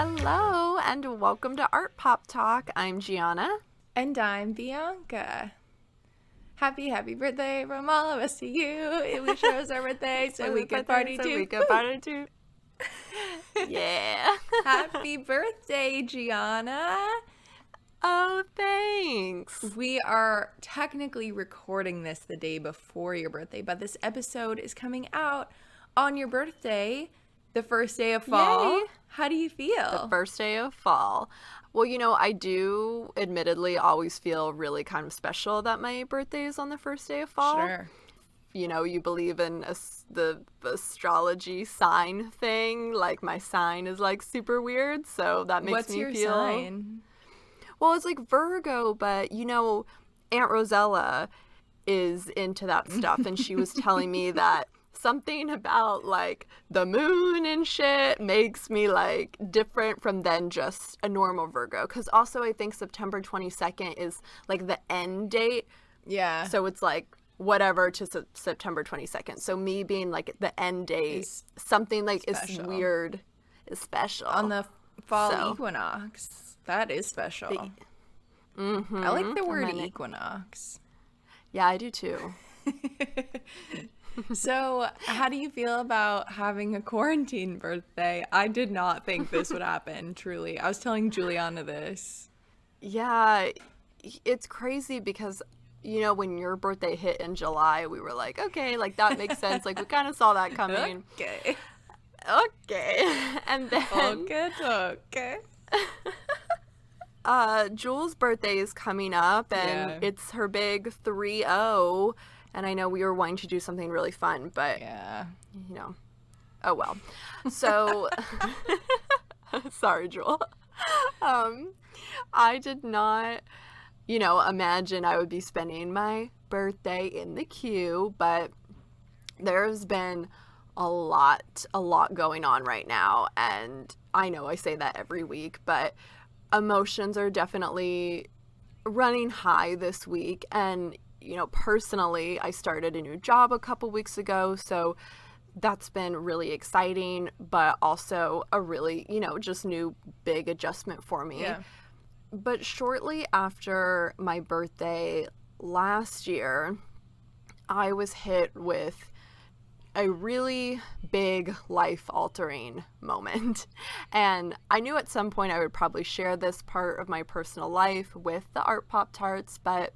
Hello, and welcome to Art Pop Talk. I'm Gianna. And I'm Bianca. Happy birthday from all of us to you. It was yours our birthday, so we could party too. Yeah. Happy birthday, Gianna. Oh, thanks. We are technically recording this the day before your birthday, but this episode is coming out on your birthday, the first day of fall. Yay. How do you feel? The first day of fall. Well, I do admittedly always feel really kind of special that my birthday is on the first day of fall. Sure. You believe in the astrology sign thing. Like, my sign is, like, super weird, so that makes me feel... What's your sign? Well, it's, like, Virgo, but, Aunt Rosella is into that stuff, and she was telling me that something about, like, the moon and shit makes me, like, different from than just a normal Virgo. Because also I think September 22nd is, like, the end date. Yeah. So it's, like, whatever to September 22nd. So me being, like, the end date, something, like, special. Is weird, is special. On the fall equinox. That is special. I like the word equinox. Yeah, I do too. So, how do you feel about having a quarantine birthday? I did not think this would happen, truly. I was telling Juliana this. Yeah, it's crazy because, when your birthday hit in July, we were like, okay, like, that makes sense. Like, we kind of saw that coming. Okay. And then... Okay. Jules' birthday is coming up, and it's her big 3-0. And I know we were wanting to do something really fun, but, oh well. So, sorry, Jewel. I did not, imagine I would be spending my birthday in the queue, but there's been a lot going on right now. And I know I say that every week, but emotions are definitely running high this week. And personally, I started a new job a couple weeks ago, so that's been really exciting, but also a really, just new big adjustment for me. Yeah. But shortly after my birthday last year, I was hit with a really big life-altering moment. And I knew at some point I would probably share this part of my personal life with the Art Pop Tarts, but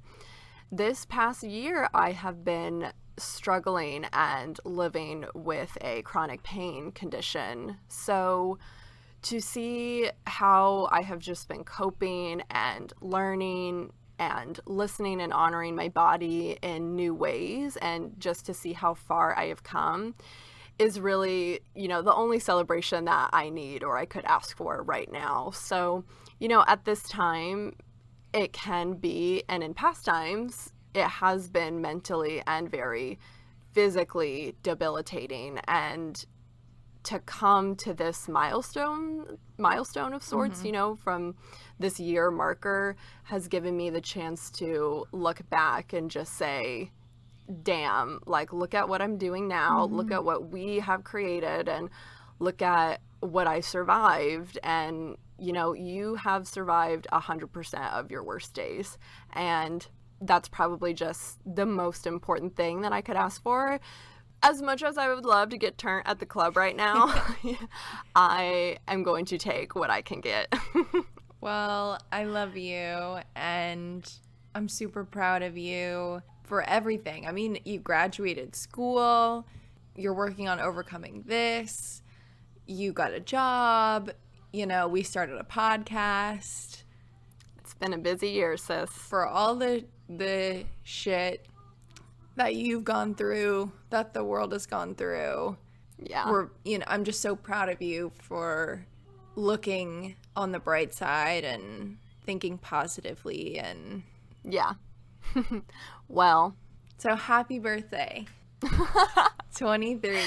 this past year, I have been struggling and living with a chronic pain condition. So to see how I have just been coping and learning and listening and honoring my body in new ways, and just to see how far I have come is really, the only celebration that I need or I could ask for right now. So, at this time, it can be, and in past times, it has been mentally and very physically debilitating. And to come to this milestone of sorts, from this year marker, has given me the chance to look back and just say, damn, like, look at what I'm doing now, look at what we have created, and look at what I survived. And you have survived 100% of your worst days. And that's probably just the most important thing that I could ask for. As much as I would love to get turned at the club right now, I am going to take what I can get. Well, I love you, and I'm super proud of you for everything. I mean, you graduated school, you're working on overcoming this, you got a job, we started a podcast. It's been a busy year, sis. For all the shit that you've gone through, that the world has gone through. Yeah. I'm just so proud of you for looking on the bright side and thinking positively. And yeah. Well. So happy birthday. 23.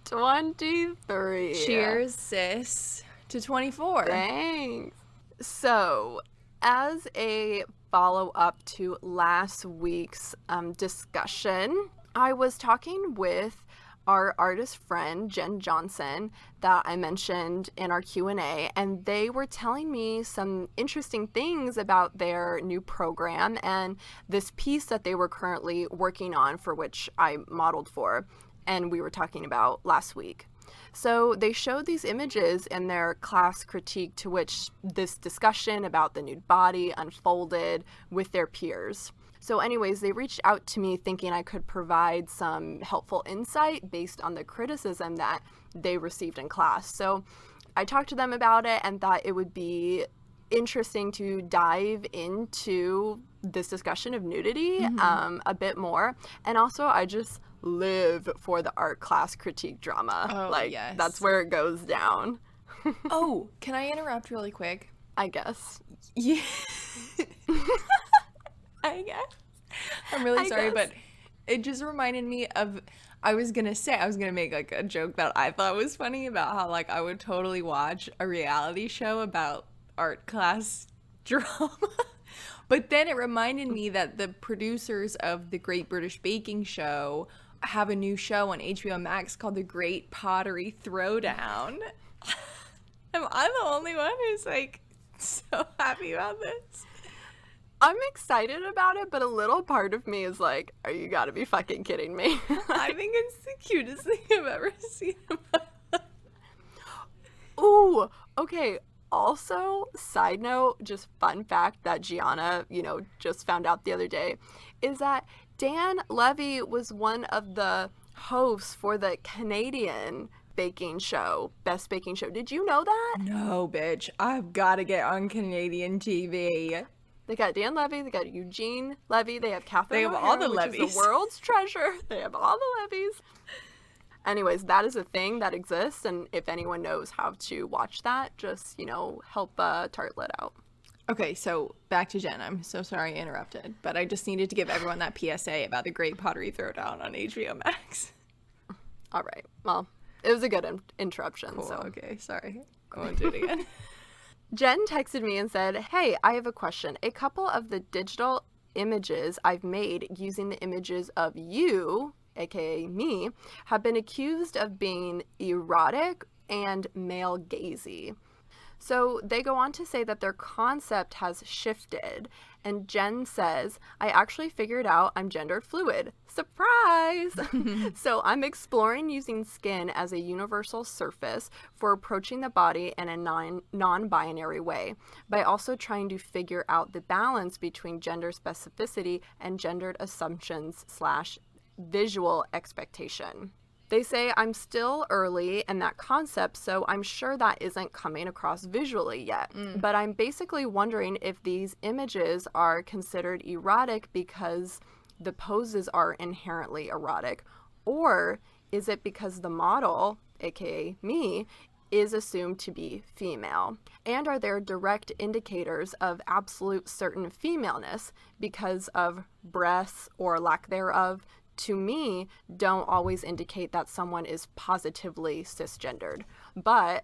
23. Cheers, sis, to 24. Thanks. So, as a follow-up to last week's discussion, I was talking with our artist friend Jen Johnson that I mentioned in our Q&A, and they were telling me some interesting things about their new program and this piece that they were currently working on, for which I modeled for, and we were talking about last week. So they showed these images in their class critique, to which this discussion about the nude body unfolded with their peers. So anyways, they reached out to me thinking I could provide some helpful insight based on the criticism that they received in class. So I talked to them about it and thought it would be interesting to dive into this discussion of nudity a bit more. And also, I just live for the art class critique drama. Oh, like, yes. That's where it goes down. Oh, can I interrupt really quick? I guess. Yeah. I guess. I'm really sorry, but it just reminded me of, I was gonna make like a joke that I thought was funny about how like I would totally watch a reality show about art class drama. But then it reminded me that the producers of the Great British Baking Show have a new show on HBO Max called The Great Pottery Throwdown. Am I the only one who's like so happy about this? I'm excited about it, but a little part of me is like, are you gotta be fucking kidding me? I think it's the cutest thing I've ever seen. Ooh, okay. Also, side note, just fun fact that Gianna, just found out the other day, is that Dan Levy was one of the hosts for the Canadian baking show, Best Baking Show. Did you know that? No, bitch. I've got to get on Canadian TV. They got Dan Levy, they got Eugene Levy, they have Catherine They have O'Hara, all the which Levies. is the world's treasure. They have all the Levies. Anyways, that is a thing that exists, and if anyone knows how to watch that, just, help Tartlet out. Okay, so back to Jen. I'm so sorry I interrupted, but I just needed to give everyone that PSA about the Great Pottery Throwdown on HBO Max. All right. Well, it was a good interruption. Cool, So okay, sorry. I won't do it again. Jen texted me and said, hey, I have a question. A couple of the digital images I've made using the images of you, aka me, have been accused of being erotic and male gazy. So they go on to say that their concept has shifted, and Jen says, I actually figured out I'm gender fluid. Surprise! So I'm exploring using skin as a universal surface for approaching the body in a non-binary way, by also trying to figure out the balance between gender specificity and gendered assumptions / visual expectation. They say I'm still early in that concept, so I'm sure that isn't coming across visually yet. But I'm basically wondering if these images are considered erotic because the poses are inherently erotic, or is it because the model, aka me, is assumed to be female? And are there direct indicators of absolute certain femaleness because of breasts or lack thereof, to me, don't always indicate that someone is positively cisgendered. But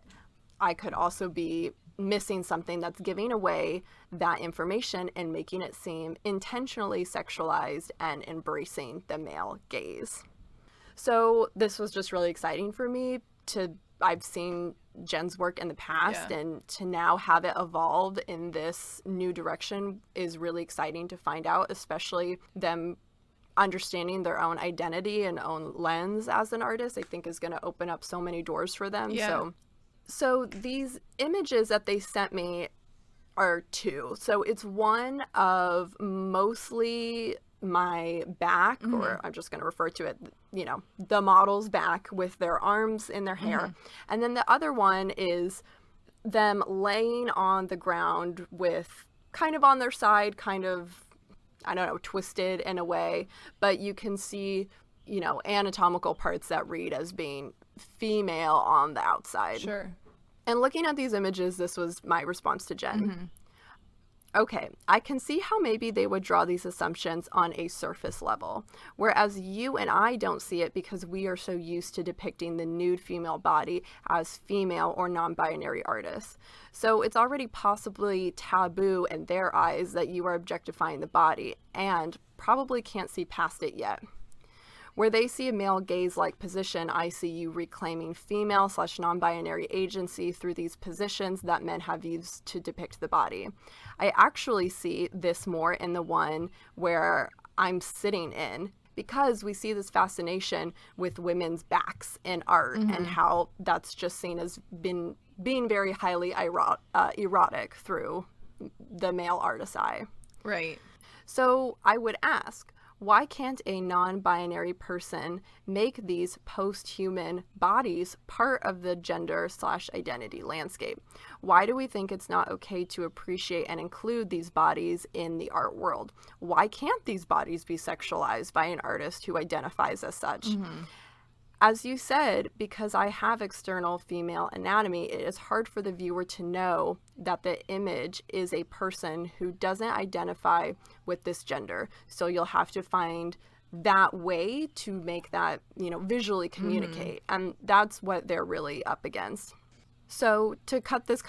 I could also be missing something that's giving away that information and making it seem intentionally sexualized and embracing the male gaze. So this was just really exciting for me I've seen Jen's work in the past, and to now have it evolve in this new direction is really exciting to find out, especially them understanding their own identity and own lens as an artist. I think is going to open up so many doors for them. Yeah. So these images that they sent me are two. So it's one of mostly my back, or I'm just going to refer to it, the model's back with their arms in their hair. And then the other one is them laying on the ground with kind of on their side, kind of, I don't know, twisted in a way, but you can see, anatomical parts that read as being female on the outside. Sure. And looking at these images, this was my response to Jen. Okay, I can see how maybe they would draw these assumptions on a surface level, whereas you and I don't see it because we are so used to depicting the nude female body as female or non-binary artists. So it's already possibly taboo in their eyes that you are objectifying the body, and probably can't see past it yet. Where they see a male gaze-like position, I see you reclaiming female/non-binary agency through these positions that men have used to depict the body. I actually see this more in the one where I'm sitting in, because we see this fascination with women's backs in art and how that's just seen as being very highly erotic through the male artist's eye. Right. So I would ask, why can't a non-binary person make these post-human bodies part of the gender/identity landscape? Why do we think it's not okay to appreciate and include these bodies in the art world? Why can't these bodies be sexualized by an artist who identifies as such? As you said, because I have external female anatomy, it is hard for the viewer to know that the image is a person who doesn't identify with this gender. So you'll have to find that way to make that, visually communicate. And that's what they're really up against. So to cut this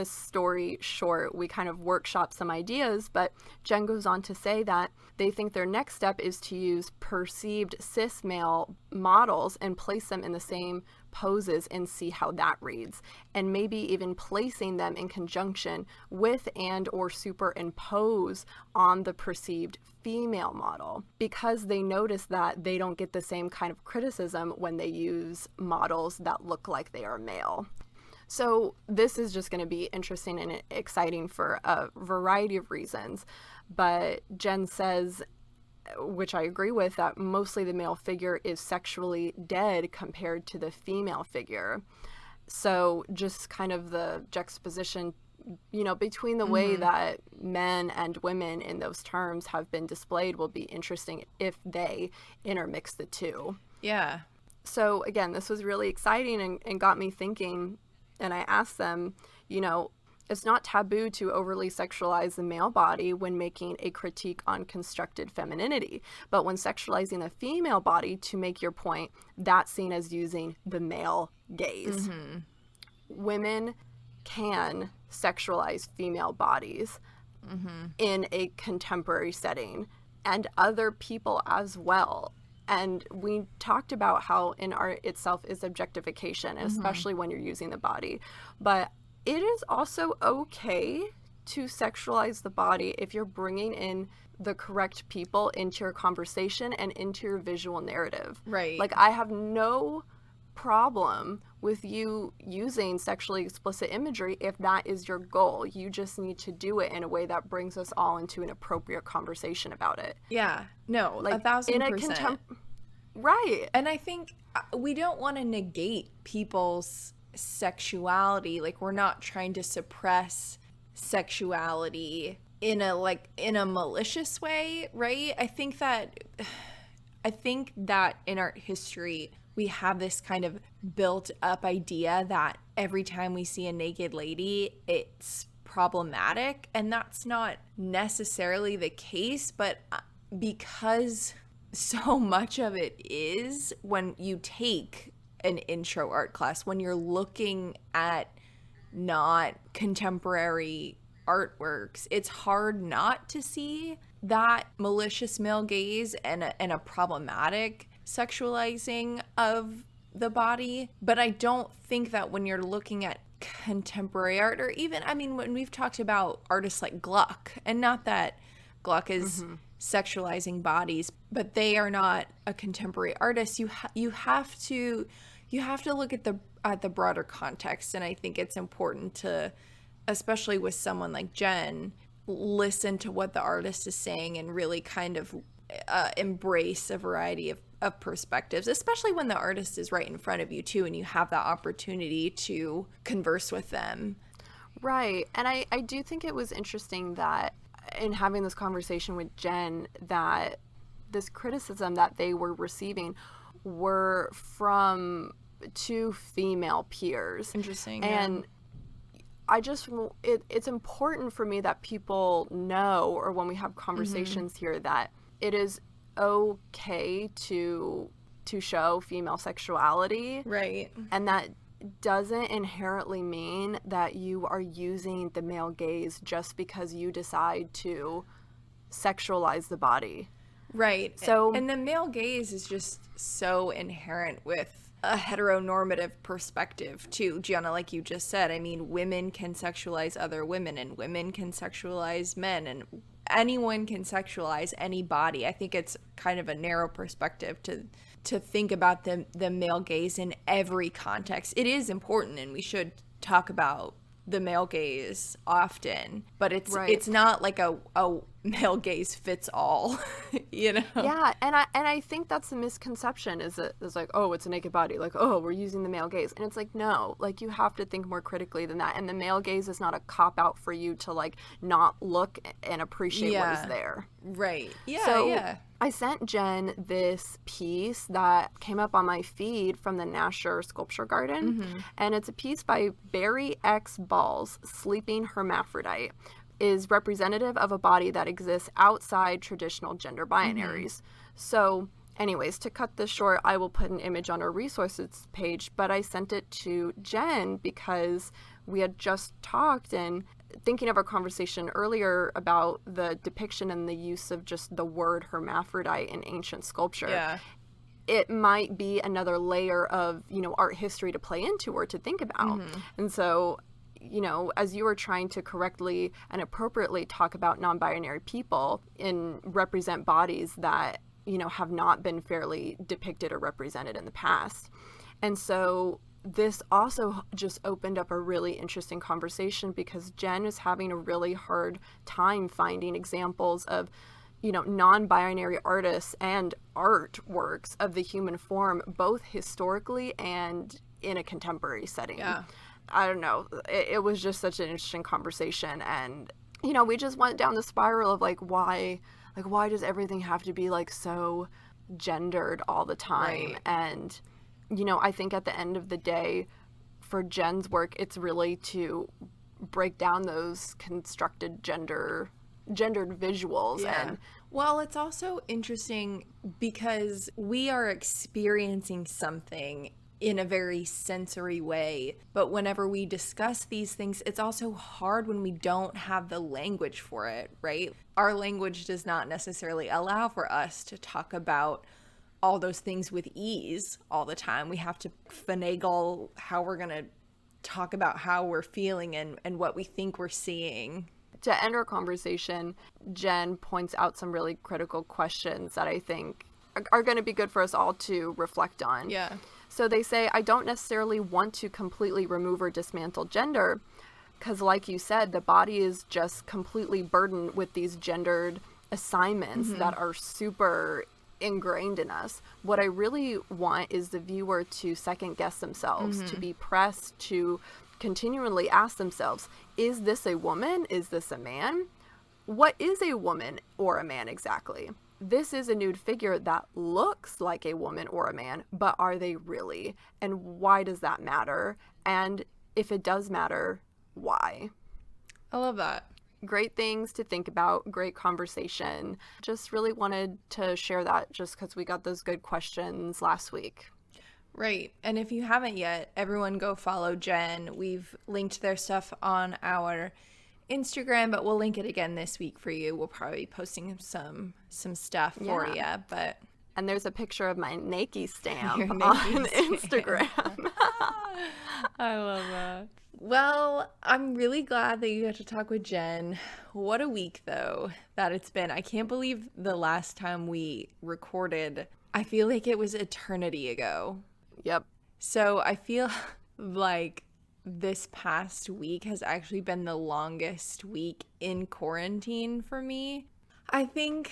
story short, we kind of workshop some ideas, but Jen goes on to say that they think their next step is to use perceived cis male models and place them in the same poses and see how that reads, and maybe even placing them in conjunction with and or superimpose on the perceived female model, because they notice that they don't get the same kind of criticism when they use models that look like they are male. So this is just going to be interesting and exciting for a variety of reasons. But Jen says, which I agree with, that mostly the male figure is sexually dead compared to the female figure. So just kind of the juxtaposition, between the way that men and women in those terms have been displayed will be interesting if they intermix the two. Yeah. So again, this was really exciting and got me thinking. And I asked them, it's not taboo to overly sexualize the male body when making a critique on constructed femininity. But when sexualizing the female body to make your point, that's seen as using the male gaze. Women can sexualize female bodies in a contemporary setting, and other people as well. And we talked about how in art itself is objectification, especially when you're using the body. But it is also okay to sexualize the body if you're bringing in the correct people into your conversation and into your visual narrative. Right. Like, I have no problem with you using sexually explicit imagery if that is your goal. You just need to do it in a way that brings us all into an appropriate conversation about it. Yeah. No, Like 1,000%. Right. And I think we don't want to negate people's sexuality. Like, we're not trying to suppress sexuality in a malicious way, right? I think that in art history we have this kind of built up idea that every time we see a naked lady, it's problematic, and that's not necessarily the case. But because so much of it is, when you take an intro art class, when you're looking at not contemporary artworks, it's hard not to see that malicious male gaze and a problematic sexualizing of the body. But I don't think that when you're looking at contemporary art, or even, when we've talked about artists like Gluck, and not that Gluck is sexualizing bodies, but they are not a contemporary artist. You have to look at the broader context, and I think it's important to, especially with someone like Jen, listen to what the artist is saying and really kind of embrace a variety of perspectives, especially when the artist is right in front of you too, and you have that opportunity to converse with them. Right. And I do think it was interesting that in having this conversation with Jen, that this criticism that they were receiving were from two female peers. Interesting. And it's important for me that people know, or when we have conversations here, that it is okay to show female sexuality. Right. And that doesn't inherently mean that you are using the male gaze just because you decide to sexualize the body. Right. So, and the male gaze is just so inherent with a heteronormative perspective too, Gianna, like you just said. I mean, women can sexualize other women, and women can sexualize men, and anyone can sexualize any body. I think it's kind of a narrow perspective to think about the male gaze in every context. It is important, and we should talk about the male gaze often, but it's not like a male gaze fits all, you know? Yeah, and I think that's the misconception, is that it's like, oh, it's a naked body, like, oh, we're using the male gaze. And it's like, no, like, you have to think more critically than that. And the male gaze is not a cop out for you to, like, not look and appreciate what is there. Right. Yeah, so yeah. I sent Jen this piece that came up on my feed from the Nasher Sculpture Garden, and it's a piece by Barry X. Balls, Sleeping Hermaphrodite, is representative of a body that exists outside traditional gender binaries. So anyways, to cut this short, I will put an image on our resources page, but I sent it to Jen because we had just talked, and thinking of our conversation earlier about the depiction and the use of just the word hermaphrodite in ancient sculpture. Yeah. It might be another layer of, you know, art history to play into or to think about. And so, you know, as you were trying to correctly and appropriately talk about non-binary people and represent bodies that, you know, have not been fairly depicted or represented in the past. And so this also just opened up a really interesting conversation, because Jen is having a really hard time finding examples of, you know, non-binary artists and artworks of the human form, both historically and in a contemporary setting. Yeah. I don't know. It was just such an interesting conversation. And, you know, we just went down the spiral of why does everything have to be like so gendered all the time? Right. And, you know, I think at the end of the day, for Jen's work, it's really to break down those constructed gendered visuals. Yeah. And well, it's also interesting because we are experiencing something in a very sensory way, but whenever we discuss these things, it's also hard when we don't have the language for it, right? Our language does not necessarily allow for us to talk about all those things with ease all the time. We have to finagle how we're going to talk about how we're feeling and what we think we're seeing. To end our conversation, Jen points out some really critical questions that I think are going to be good for us all to reflect on. Yeah. So they say, I don't necessarily want to completely remove or dismantle gender, because like you said, the body is just completely burdened with these gendered assignments that are super ingrained in us. What I really want is the viewer to second guess themselves, to be pressed to continually ask themselves, is this a woman? Is this a man? What is a woman or a man exactly? This is a nude figure that looks like a woman or a man, but are they really? And why does that matter? And if it does matter, why? I love that. Great things to think about, great conversation. Just really wanted to share that just because we got those good questions last week. Right. And if you haven't yet, everyone go follow Jen. We've linked their stuff on our Instagram, but we'll link it again this week for you. We'll probably be posting some stuff for you, but and there's a picture of my Nike stamp Your on Nike stamp. Instagram. I love that. Well, I'm really glad that you got to talk with Jen. What a week, though, that it's been. I can't believe the last time we recorded. I feel like it was eternity ago. Yep. So I feel like this past week has actually been the longest week in quarantine for me. I think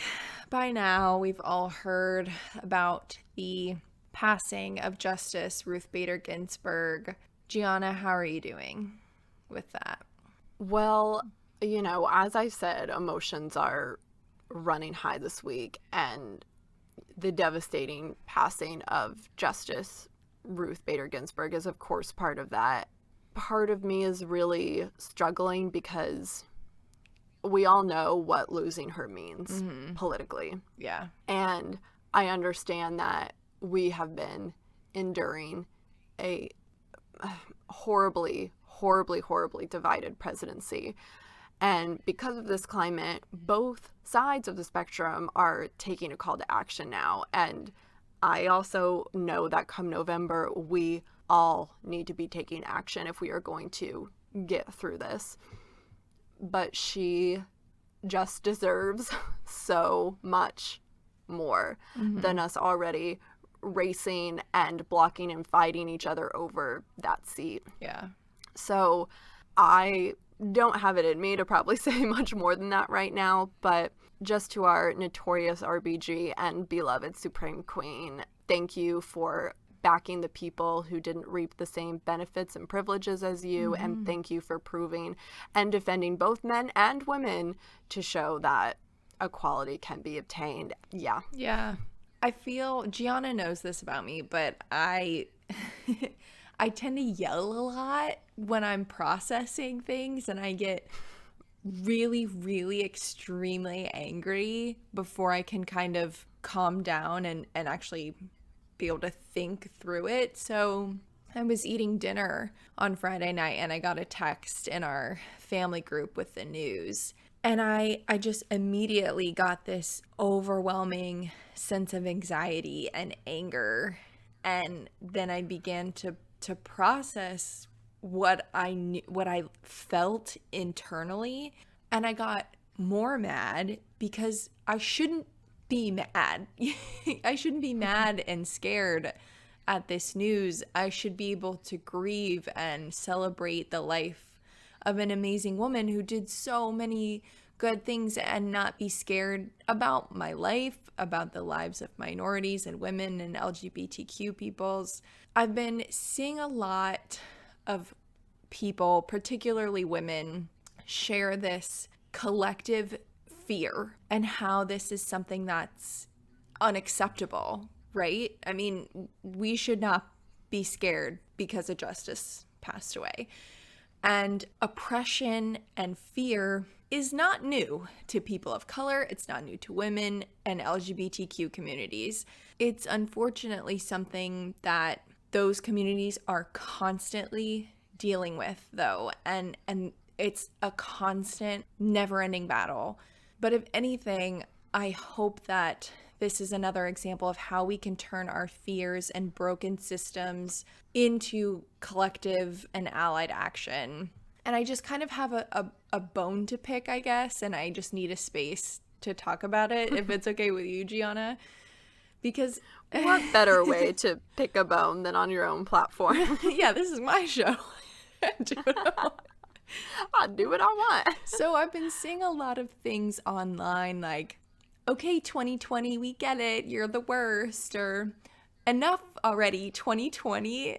by now we've all heard about the passing of Justice Ruth Bader Ginsburg. Gianna, how are you doing with that? Well, you know, as I said, emotions are running high this week, and the devastating passing of Justice Ruth Bader Ginsburg is, of course, part of that. Part of me is really struggling because we all know what losing her means politically. Yeah. And I understand that we have been enduring a horribly divided presidency. And because of this climate, both sides of the spectrum are taking a call to action now. And I also know that come November, we all need to be taking action if we are going to get through this. But she just deserves so much more than us already racing and blocking and fighting each other over that seat. Yeah. So I don't have it in me to probably say much more than that right now, but just to our notorious RBG and beloved Supreme Queen, thank you for backing the people who didn't reap the same benefits and privileges as you, and thank you for proving and defending both men and women to show that equality can be obtained. Yeah. I feel Gianna knows this about me, but I tend to yell a lot when I'm processing things, and I get really, really extremely angry before I can kind of calm down and actually be able to think through it. So I was eating dinner on Friday night and I got a text in our family group with the news. And I just immediately got this overwhelming sense of anxiety and anger. And then I began to process what I felt internally. And I got more mad because I shouldn't be mad. I shouldn't be mad and scared at this news. I should be able to grieve and celebrate the life of an amazing woman who did so many good things and not be scared about my life, about the lives of minorities and women and LGBTQ peoples. I've been seeing a lot of people, particularly women, share this collective fear and how this is something that's unacceptable, right? I mean, we should not be scared because a justice passed away. And oppression and fear is not new to people of color. It's not new to women and LGBTQ communities. It's unfortunately something that those communities are constantly dealing with, though. And it's a constant, never-ending battle. But if anything, I hope that this is another example of how we can turn our fears and broken systems into collective and allied action. And I just kind of have a bone to pick, I guess, and I just need a space to talk about it, if it's okay with you, Gianna. Because what better way to pick a bone than on your own platform? Yeah, this is my show. I'll do what I want. So I've been seeing a lot of things online like, okay, 2020, we get it, you're the worst, or enough already, 2020.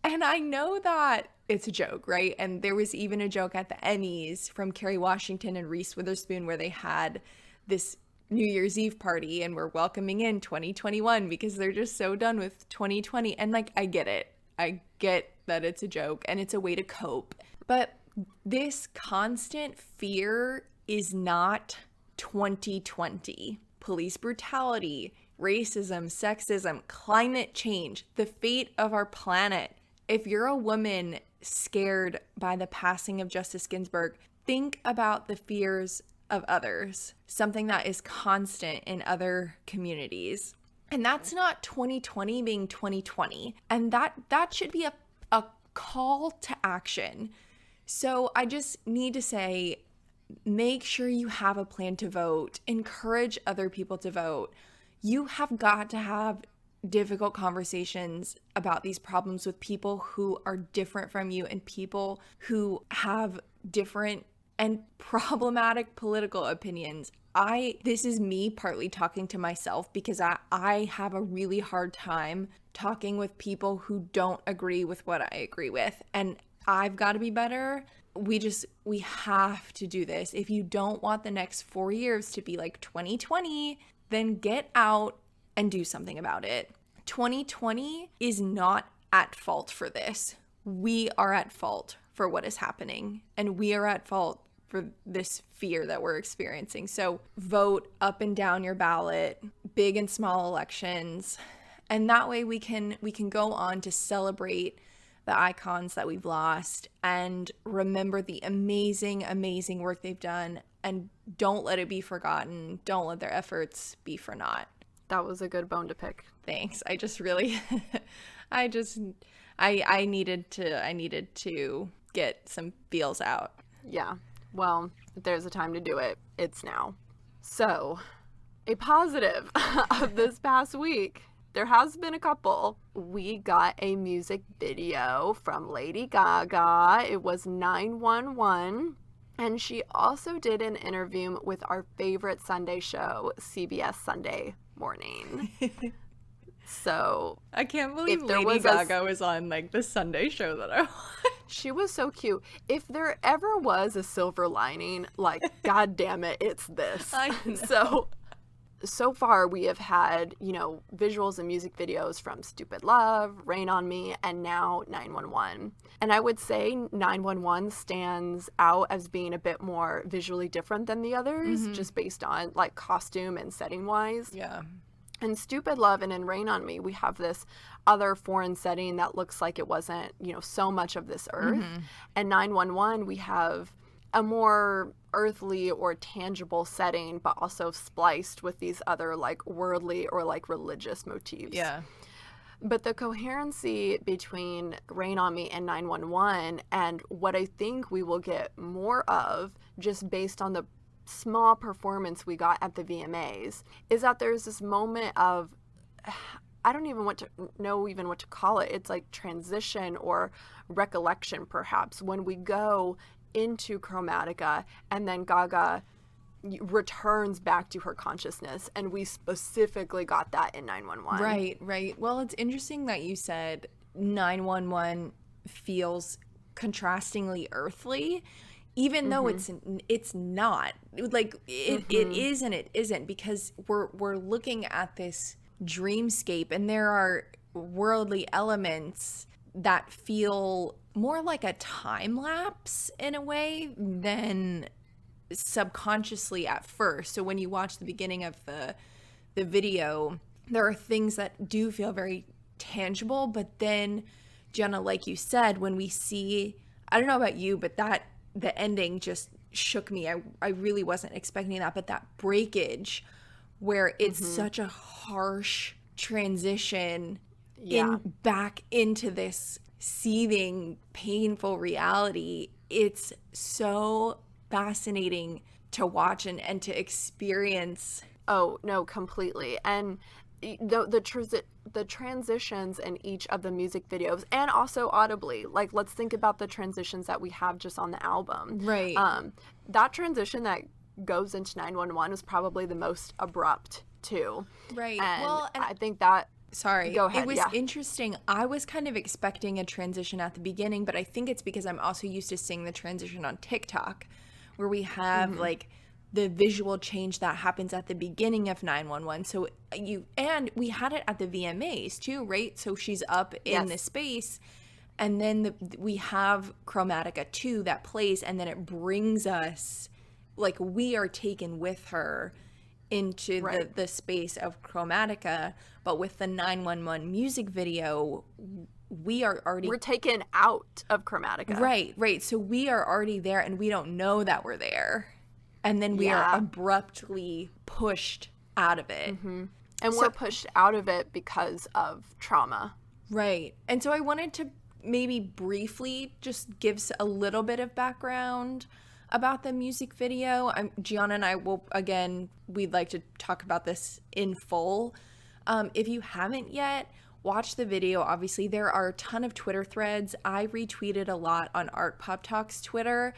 And I know that it's a joke, right? And there was even a joke at the Emmys from Kerry Washington and Reese Witherspoon where they had this New Year's Eve party and we're welcoming in 2021 because they're just so done with 2020. And like, I get it. I get that it's a joke and it's a way to cope. But this constant fear is not 2020. Police brutality, racism, sexism, climate change, the fate of our planet. If you're a woman scared by the passing of Justice Ginsburg, think about the fears of others, something that is constant in other communities. And that's not 2020 being 2020. And that should be a call to action. So I just need to say, make sure you have a plan to vote. Encourage other people to vote. You have got to have difficult conversations about these problems with people who are different from you and people who have different and problematic political opinions. This is me partly talking to myself because I have a really hard time talking with people who don't agree with what I agree with. And I've got to be better. We have to do this. If you don't want the next 4 years to be like 2020, then get out and do something about it. 2020 is not at fault for this. We are at fault for what is happening, and we are at fault for this fear that we're experiencing. So vote up and down your ballot, big and small elections, and that way we can go on to celebrate the icons that we've lost and remember the amazing, amazing work they've done, and don't let it be forgotten. Don't let their efforts be for naught. That was a good bone to pick. Thanks. I just really, I needed to get some feels out. Yeah. Well, if there's a time to do it, it's now. So, a positive of this past week. There has been a couple. We got a music video from Lady Gaga. It was 911. And she also did an interview with our favorite Sunday show, CBS Sunday Morning. So I can't believe Lady Gaga was on like the Sunday show that I watched. She was so cute. If there ever was a silver lining, like, God damn it, it's this. I know. So far we have had, visuals and music videos from Stupid Love, Rain on Me, and now 911. And I would say 911 stands out as being a bit more visually different than the others, just based on like costume and setting wise. Yeah. In Stupid Love and in Rain on Me, we have this other foreign setting that looks like it wasn't, so much of this earth. And 911, we have a more earthly or tangible setting, but also spliced with these other like worldly or like religious motifs. Yeah. But the coherency between Rain on Me and 911, and what I think we will get more of just based on the small performance we got at the VMAs, is that there's this moment of, I don't even know what to call it. It's like transition or recollection, perhaps, when we go into Chromatica and then Gaga returns back to her consciousness, and we specifically got that in 911. Right. Well, it's interesting that you said 911 feels contrastingly earthly, even though it's not. Like it is and it isn't, because we're looking at this dreamscape and there are worldly elements that feel more like a time lapse in a way than subconsciously at first. So when you watch the beginning of the video, there are things that do feel very tangible, but then, Jenna, like you said, when we see, I don't know about you, but the ending just shook me. I really wasn't expecting that, but that breakage where it's such a harsh transition back into this seething, painful reality. It's so fascinating to watch and to experience. Oh, no, completely. And the transitions in each of the music videos, and also audibly, like, let's think about the transitions that we have just on the album. Right. That transition that goes into 911 is probably the most abrupt too. Right. And well, and I think that, sorry, go ahead. It was interesting. I was kind of expecting a transition at the beginning, but I think it's because I'm also used to seeing the transition on TikTok, where we have like the visual change that happens at the beginning of 911. So we had it at the VMAs too, right? So she's up in the space, and then we have Chromatica 2 that plays, and then it brings us, like, we are taken with her into the space of Chromatica. But with the 911 music video, we're taken out of Chromatica. Right. So we are already there, and we don't know that we're there. And then we are abruptly pushed out of it. And we're pushed out of it because of trauma. Right. And so I wanted to maybe briefly just give a little bit of background about the music video. Gianna and I will, again, we'd like to talk about this in full. If you haven't yet, watch the video. Obviously, there are a ton of Twitter threads. I retweeted a lot on Art Pop Talk's Twitter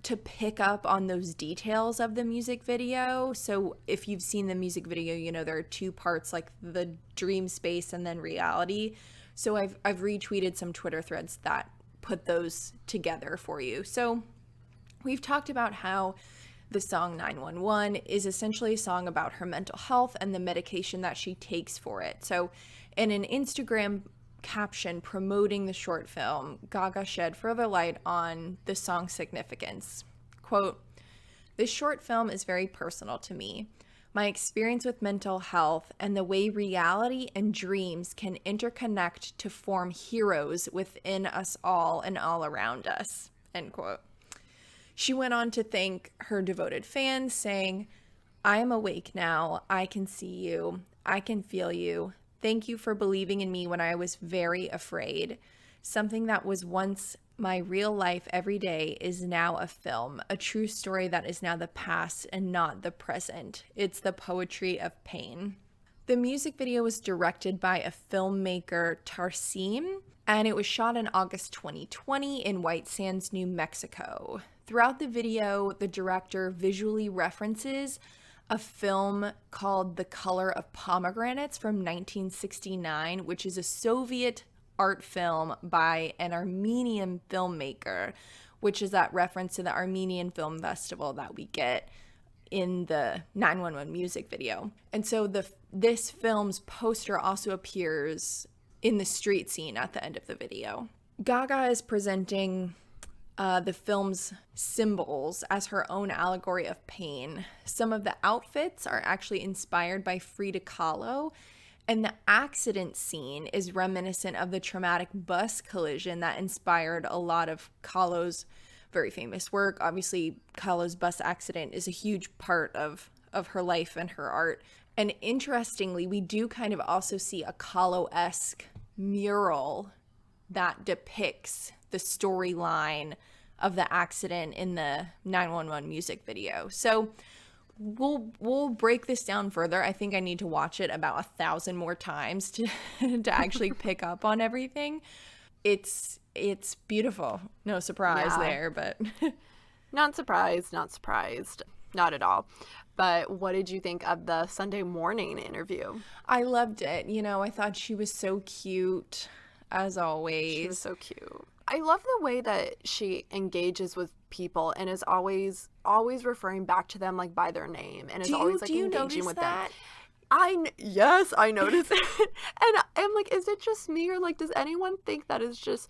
to pick up on those details of the music video. So if you've seen the music video, there are two parts, like the dream space and then reality. So I've retweeted some Twitter threads that put those together for you. So we've talked about how the song 911 is essentially a song about her mental health and the medication that she takes for it. So in an Instagram caption promoting the short film, Gaga shed further light on the song's significance. Quote, "This short film is very personal to me. my experience with mental health, and the way reality and dreams can interconnect to form heroes within us all and all around us, end quote. She went on to thank her devoted fans, saying, I am awake now. I can see you. I can feel you. Thank you for believing in me when I was very afraid. Something that was once my real life every day is now a film, a true story that is now the past and not the present. It's the poetry of pain. The music video was directed by a filmmaker, Tarsim, and it was shot in August 2020 in White Sands, New Mexico. Throughout the video, the director visually references a film called The Color of Pomegranates from 1969, which is a Soviet art film by an Armenian filmmaker, which is that reference to the Armenian Film Festival that we get in the 911 music video. And so this film's poster also appears in the street scene at the end of the video. Gaga is presenting the film's symbols as her own allegory of pain. Some of the outfits are actually inspired by Frida Kahlo, and the accident scene is reminiscent of the traumatic bus collision that inspired a lot of Kahlo's very famous work. Obviously, Kahlo's bus accident is a huge part of her life and her art. And interestingly, we do kind of also see a Kahlo-esque mural that depicts the storyline of the accident in the 911 music video. So we'll break this down further. I think I need to watch it about 1,000 more times to actually pick up on everything. It's beautiful. No surprise there, but not surprised, not at all. But what did you think of the Sunday Morning interview? I loved it. I thought she was so cute, as always. She was so cute. I love the way that she engages with people and is always referring back to them like by their name and is always like engaging with them. Yes, I noticed it. And I'm like, is it just me, or like does anyone think that is just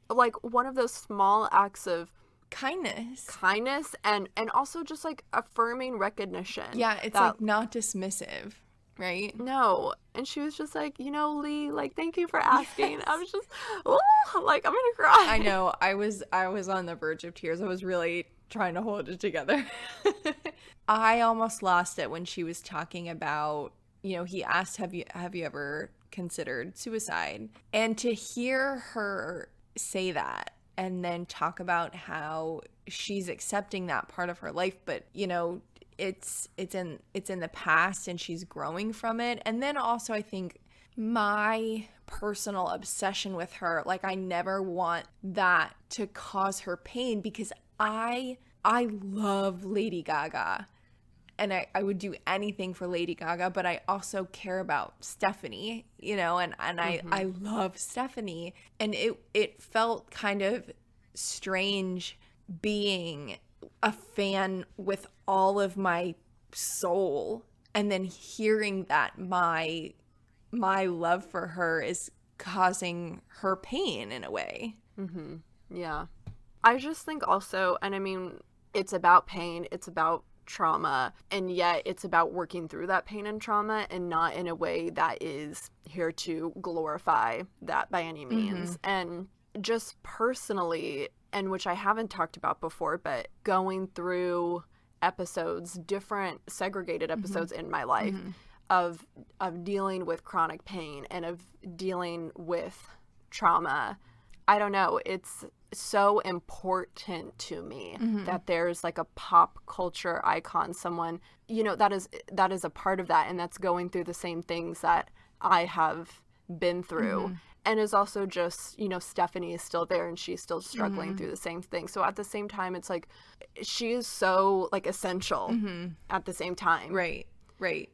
like one of those small acts of kindness and also just like affirming recognition? Yeah, it's like not dismissive. Right? No. And she was just like, Lee, like, thank you for asking. Yes. I was just, like, I'm gonna cry. I know. I was on the verge of tears. I was really trying to hold it together. I almost lost it when she was talking about, he asked, have you ever considered suicide? And to hear her say that and then talk about how she's accepting that part of her life, but, it's in the past and she's growing from it. And then also I think my personal obsession with her, like I never want that to cause her pain, because I love Lady Gaga and I would do anything for Lady Gaga, but I also care about Stephanie, and I love Stephanie, and it felt kind of strange being a fan with all of my soul and then hearing that my love for her is causing her pain in a way. Yeah. I just think also, and I mean, it's about pain, it's about trauma, and yet it's about working through that pain and trauma, and not in a way that is here to glorify that by any means. And just personally, and which I haven't talked about before, but going through episodes, different segregated episodes in my life of dealing with chronic pain and of dealing with trauma. I don't know, it's so important to me that there's like a pop culture icon, someone, that is a part of that and that's going through the same things that I have been through. And is also just, Stephanie is still there and she's still struggling through the same thing. So at the same time, it's like, she is so like essential at the same time. Right.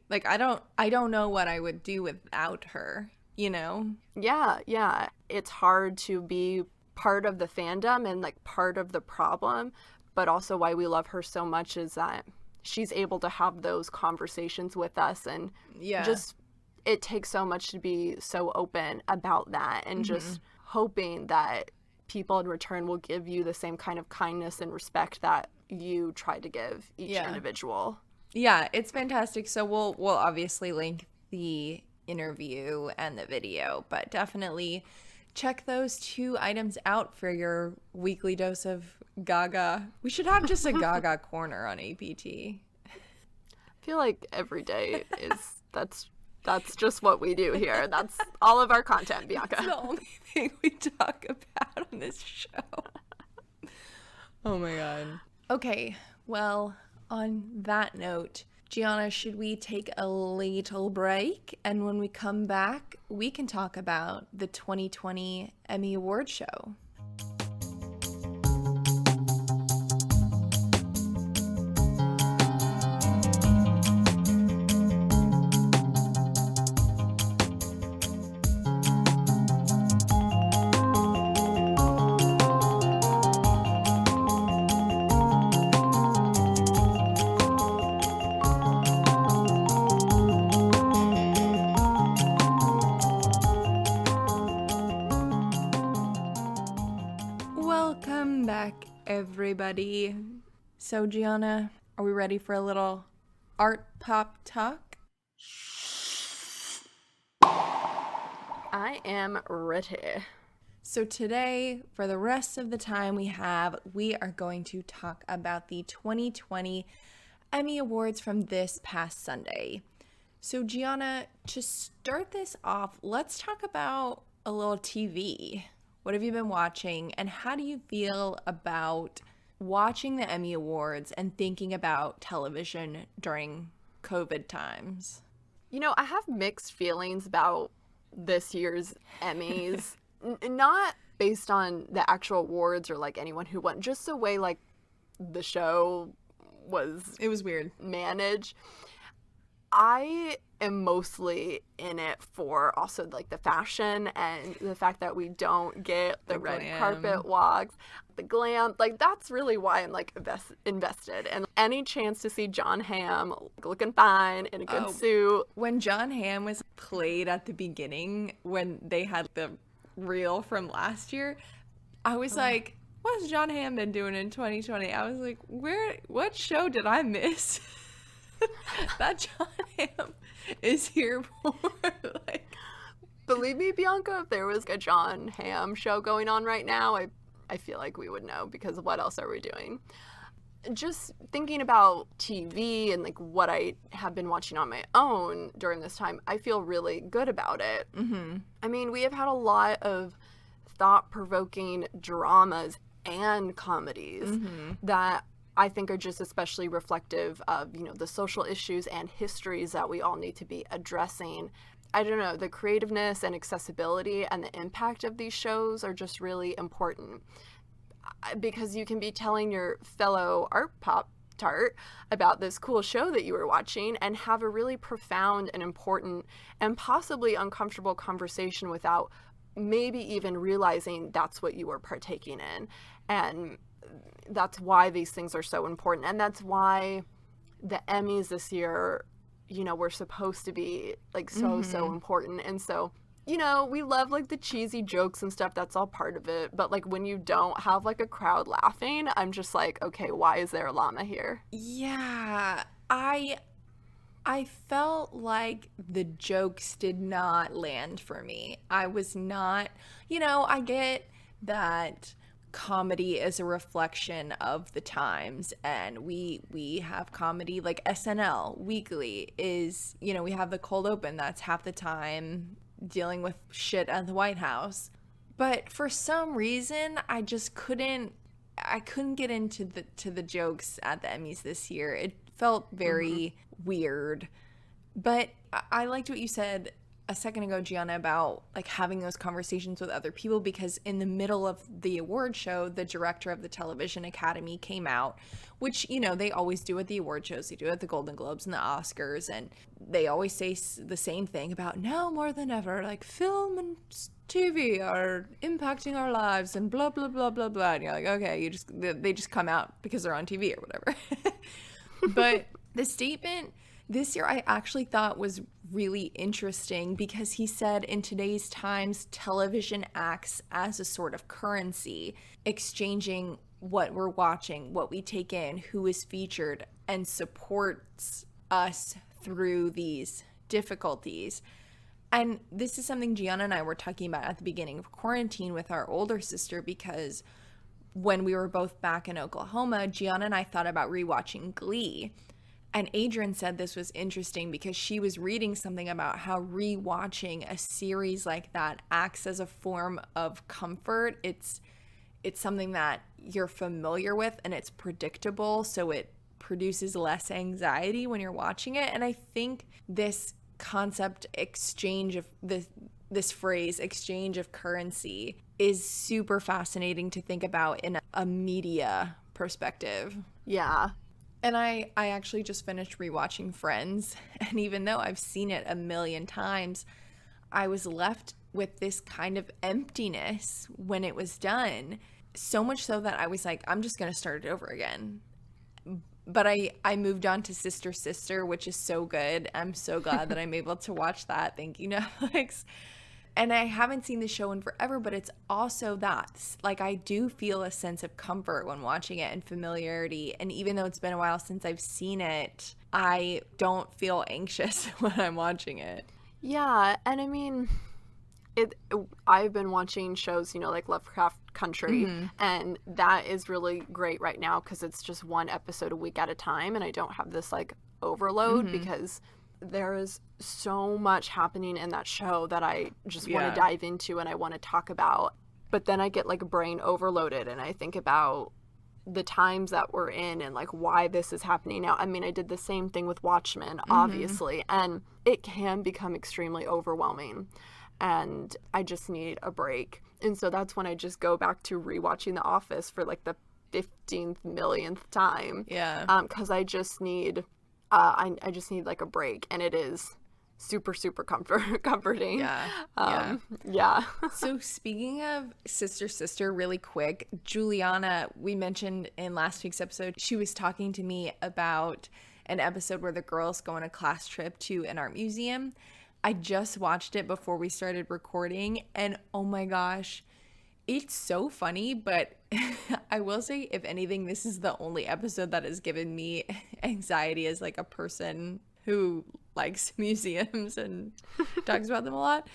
Like, I don't know what I would do without her, Yeah. It's hard to be part of the fandom and like part of the problem, but also why we love her so much is that she's able to have those conversations with us, and just it takes so much to be so open about that, and just hoping that people in return will give you the same kind of kindness and respect that you try to give each individual. Yeah, it's fantastic. So we'll obviously link the interview and the video, but definitely check those two items out for your weekly dose of Gaga. We should have just a Gaga corner on APT. I feel like every day that's just what we do here. That's all of our content, Bianca. It's the only thing we talk about on this show. Oh my god. Okay, well, on that note, Gianna, should we take a little break? And when we come back, we can talk about the 2020 Emmy Awards show. Welcome back, everybody. So, Gianna, are we ready for a little art pop talk? I am ready. So today, for the rest of the time we are going to talk about the 2020 Emmy Awards from this past Sunday. So Gianna, to start this off, let's talk about a little TV. What have you been watching, and how do you feel about watching the Emmy Awards and thinking about television during COVID times? You know, I have mixed feelings about this year's Emmys. Not based on the actual awards or like anyone who won, just the way like the show It was weird. managed. I am mostly in it for also like the fashion and the fact that we don't get the red glam. carpet walks, the glam. Like that's really why I'm like invested. And any chance to see Jon Hamm looking fine in a good suit. When Jon Hamm was played at the beginning, when they had the reel from last year, I was like, what's Jon Hamm been doing in 2020? I was like, what show did I miss? That Jon Hamm is here for. Like, believe me, Bianca, if there was a Jon Hamm show going on right now, I feel like we would know, because what else are we doing? Just thinking about TV and like what I have been watching on my own during this time, I feel really good about it. mm-hmm. I mean, we have had a lot of thought-provoking dramas and comedies that I think are just especially reflective of, you know, the social issues and histories that we all need to be addressing. I don't know, the creativeness and accessibility and the impact of these shows are just really important, because you can be telling your fellow art pop tart about this cool show that you were watching and have a really profound and important and possibly uncomfortable conversation without maybe even realizing that's what you were partaking in. And that's why these things are so important. And that's why the Emmys this year, you know, were supposed to be like so important. And so, you know, we love like the cheesy jokes and stuff. That's all part of it. But like when you don't have like a crowd laughing, I'm just like, okay, why is there a llama here? Yeah, I felt like the jokes did not land for me. I was not, you know, I get that comedy is a reflection of the times, and we have comedy like SNL weekly is, you know, we have the cold open that's half the time dealing with shit at the White House. But for some reason I just couldn't get into the jokes at the Emmys this year. It felt very weird. But I liked what you said a second ago, Gianna, about like having those conversations with other people, because in the middle of the award show, the director of the Television Academy came out, which, you know, they always do at the award shows. They do it at the Golden Globes and the Oscars, and they always say the same thing about now more than ever, like film and TV are impacting our lives and blah, blah, blah, blah, blah. And you're like, okay, they just come out because they're on TV or whatever. But the statement this year I actually thought was really interesting, because he said in today's times, television acts as a sort of currency, exchanging what we're watching, what we take in, who is featured. and supports us through these difficulties. And this is something Gianna and I were talking about at the beginning of quarantine with our older sister, because when we were both back in Oklahoma, Gianna and I thought about rewatching Glee. And Adrian said this was interesting because she was reading something about how rewatching a series like that acts as a form of comfort. It's something that you're familiar with and it's predictable, so it produces less anxiety when you're watching it. And I think this concept, exchange of this phrase, exchange of currency, is super fascinating to think about in a media perspective. Yeah. And I actually just finished rewatching Friends, and even though I've seen it a million times, I was left with this kind of emptiness when it was done, so much so that I was like, I'm just going to start it over again. But I moved on to Sister Sister, which is so good. I'm so glad that I'm able to watch that. Thank you, Netflix. And I haven't seen the show in forever, but it's also that. Like, I do feel a sense of comfort when watching it and familiarity. And even though it's been a while since I've seen it, I don't feel anxious when I'm watching it. Yeah, and I mean, I've been watching shows, like Lovecraft Country, and that is really great right now because it's just one episode a week at a time, and I don't have this, overload because there is so much happening in that show that I just want to dive into and I want to talk about. But then I get, brain overloaded, and I think about the times that we're in and, why this is happening now. I mean, I did the same thing with Watchmen, obviously, and it can become extremely overwhelming. And I just need a break. And so that's when I just go back to rewatching The Office for the 15th millionth time. Yeah. Because I just need, I just need a break, and it is super, super comforting. Yeah. Yeah. So speaking of Sister Sister, really quick, Juliana, we mentioned in last week's episode, she was talking to me about an episode where the girls go on a class trip to an art museum. I just watched it before we started recording, and oh my gosh, it's so funny. But I will say, if anything, this is the only episode that has given me anxiety as a person who likes museums and talks about them a lot.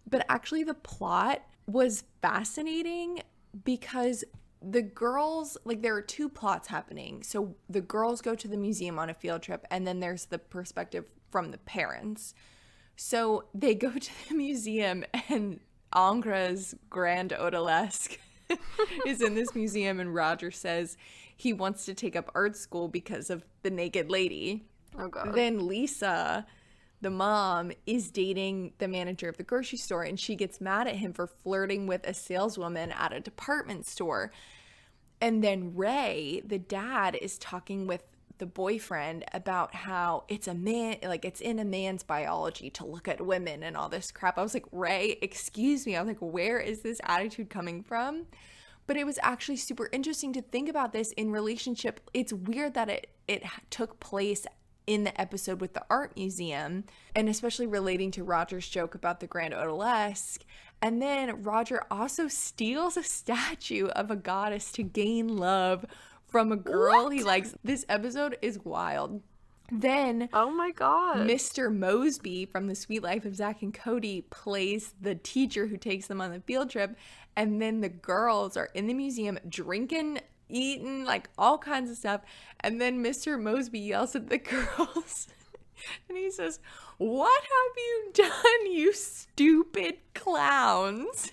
But actually the plot was fascinating because the girls, there are two plots happening. So the girls go to the museum on a field trip, and then there's the perspective from the parents. So they go to the museum, and Angra's Grand Odalisque is in this museum, and Roger says he wants to take up art school because of the naked lady. Oh, God. Then Lisa, the mom, is dating the manager of the grocery store, and she gets mad at him for flirting with a saleswoman at a department store. And then Ray, the dad, is talking with the boyfriend about how it's it's in a man's biology to look at women and all this crap. I was like, Ray, excuse me. I was like, where is this attitude coming from? But it was actually super interesting to think about this in relationship. It's weird that it took place in the episode with the art museum, and especially relating to Roger's joke about the Grand Odalisque. And then Roger also steals a statue of a goddess to gain love from a girl he likes. This episode is wild. Then, oh my God, Mr. Mosby from The Sweet Life of Zack and Cody plays the teacher who takes them on the field trip. And then the girls are in the museum drinking, eating, all kinds of stuff. And then Mr. Mosby yells at the girls and he says, "What have you done, you stupid clowns?"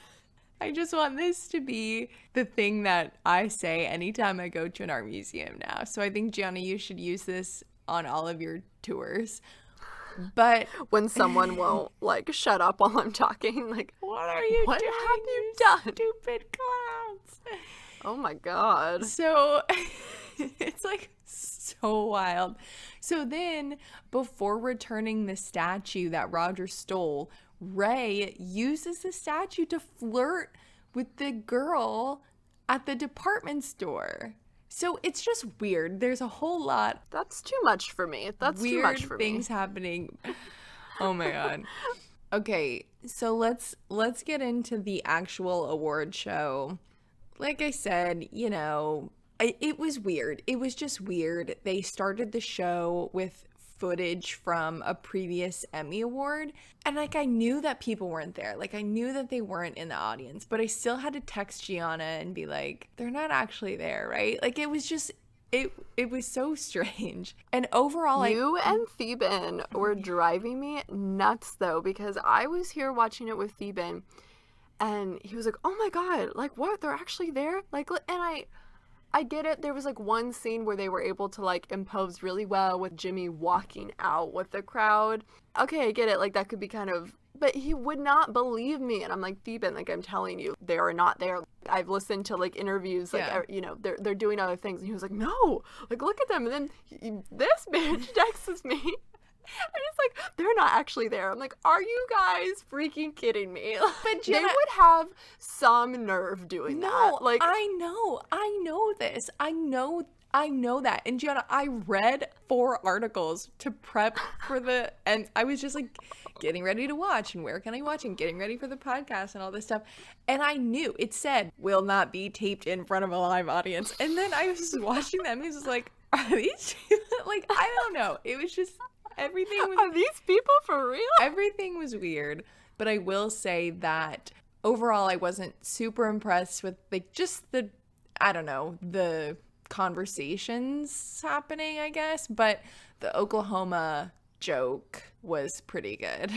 I just want this to be the thing that I say anytime I go to an art museum now. So I think, Gianna, you should use this on all of your tours. But when someone won't shut up while I'm talking, what are you what doing, have you done, stupid clowns? Oh my God. So it's so wild. So then, before returning the statue that Roger stole, Ray uses the statue to flirt with the girl at the department store. So it's just weird. There's a whole lot. That's too much for me. That's weird too much for me. Things happening. Oh my God. Okay, so let's get into the actual award show. Like I said, It was weird. It was just weird. They started the show with footage from a previous Emmy Award, and like I knew that people weren't there. Like I knew that they weren't in the audience, but I still had to text Gianna and be like, they're not actually there, right? Like it was just it was so strange. And overall, you and Theban were driving me nuts though, because I was here watching it with Theban, and he was like, "Oh my god, like what? They're actually there?" Like, and I get it. There was like one scene where they were able to like impose really well with Jimmy walking out with the crowd. Okay, I get it. Like that could be kind of, but he would not believe me. And I'm like, Theban, like I'm telling you, they are not there. I've listened to like interviews, like, you know, they're doing other things. And he was like, no, like look at them. And then this bitch texts me. And it's like, they're not actually there. I'm like, are you guys freaking kidding me? But Jenna, they would have some nerve doing that. Like, I know this. I know that. And Gianna, I read 4 articles to prep for and I was just like getting ready to watch and where can I watch and getting ready for the podcast and all this stuff. And I knew it said will not be taped in front of a live audience. And then I was just watching them and it was like, are these like, I don't know. It was just, everything was, are these people for real? Everything was weird, but I will say that overall I wasn't super impressed with like just the, I don't know, the conversations happening, I guess, but the Oklahoma joke was pretty good.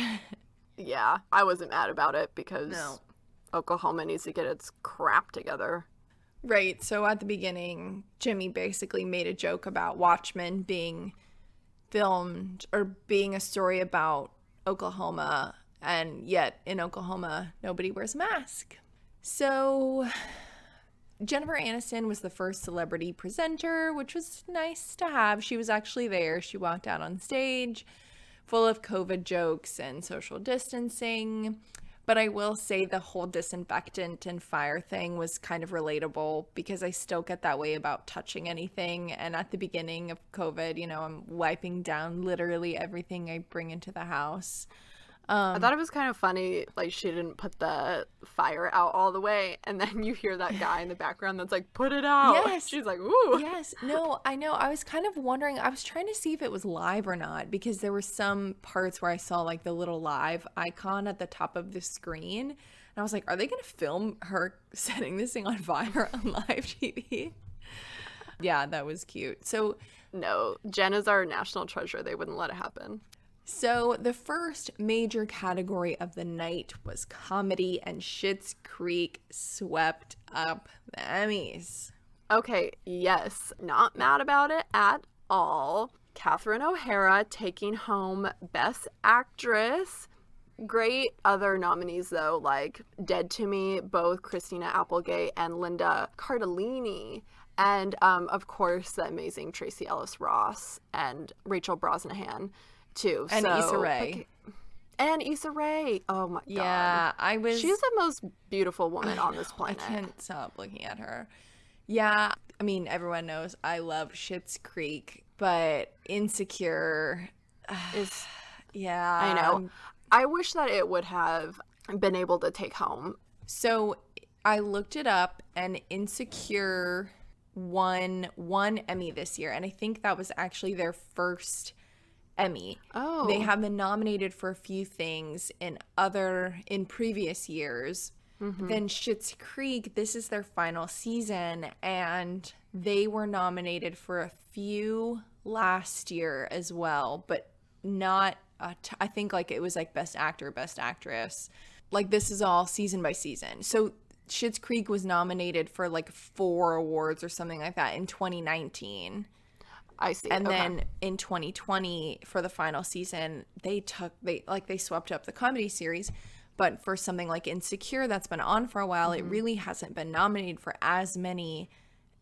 Yeah, I wasn't mad about it because Oklahoma needs to get its crap together. Right, so at the beginning, Jimmy basically made a joke about Watchmen being filmed or being a story about Oklahoma, and yet in Oklahoma nobody wears a mask. So Jennifer Aniston was the first celebrity presenter, which was nice to have. She was actually there. She walked out on stage full of COVID jokes and social distancing. But I will say the whole disinfectant and fire thing was kind of relatable because I still get that way about touching anything. And at the beginning of COVID, you know, I'm wiping down literally everything I bring into the house. I thought it was kind of funny, like she didn't put the fire out all the way, and then you hear that guy in the background that's like, put it out. Yes. She's like, ooh. Yes. No, I know. I was kind of wondering, I was trying to see if it was live or not, because there were some parts where I saw like the little live icon at the top of the screen. And I was like, are they going to film her setting this thing on fire on live TV? Yeah, that was cute. So no, Jen is our national treasure. They wouldn't let it happen. So the first major category of the night was comedy, and Schitt's Creek swept up the Emmys. Okay, yes, not mad about it at all. Catherine O'Hara taking home Best Actress. Great other nominees though, like Dead to Me, both Christina Applegate and Linda Cardellini. And of course the amazing Tracee Ellis Ross and Rachel Brosnahan too. And Issa Rae. And Issa Rae. Oh my god. Yeah, she's the most beautiful woman on this planet. I can't stop looking at her. Yeah, I mean, everyone knows I love Schitt's Creek, but Insecure is, yeah. I know. I wish that it would have been able to take home. So I looked it up, and Insecure won one Emmy this year, and I think that was actually their first Emmy. Oh. They have been nominated for a few things in previous years. Mm-hmm. Then Schitt's Creek, this is their final season, and they were nominated for a few last year as well, but not I think like it was like Best Actor, Best Actress. Like this is all season by season. So Schitt's Creek was nominated for like 4 awards or something like that in 2019. I see. And then in 2020 for the final season, they swept up the comedy series. But for something like Insecure that's been on for a while, it really hasn't been nominated for as many